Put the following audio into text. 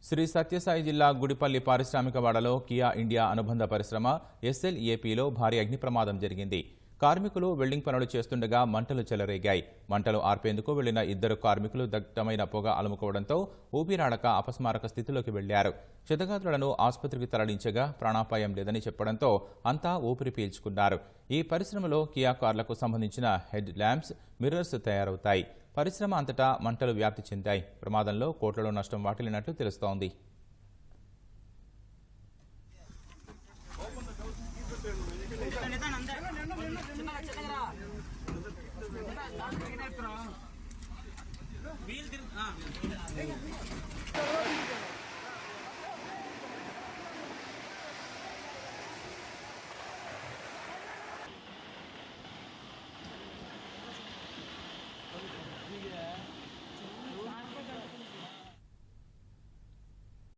శ్రీ సత్యసాయి జిల్లా Gudipalli పారిశ్రామికవాడలో Kia India అనుబంధ పరిశ్రమ ఎస్ఎల్ఏపీలో భారీ అగ్ని ప్రమాదం జరిగింది. కార్మికులు వెల్డింగ్ పనులు చేస్తుండగా మంటలు చెలరేగాయి. మంటలు ఆర్పేందుకు వెళ్లిన ఇద్దరు కార్మికులు దట్టమైన పొగ అలుముకోవడంతో ఊపిరాడక అపస్మారక స్థితిలోకి వెళ్లారు. క్షతగాత్రులను ఆసుపత్రికి తరలించగా ప్రాణాపాయం లేదని చెప్పడంతో అంతా ఊపిరి పీల్చుకున్నారు. ఈ పరిశ్రమలో కియా కార్లకు సంబంధించిన హెడ్ ల్యాంప్స్, మిర్రర్స్ తయారవుతాయి. పరిశ్రమ అంతటా మంటలు వ్యాప్తి చెందాయి. ప్రమాదంలో కోట్లలో నష్టం వాటిల్లినట్లు తెలుస్తోంది. వీల్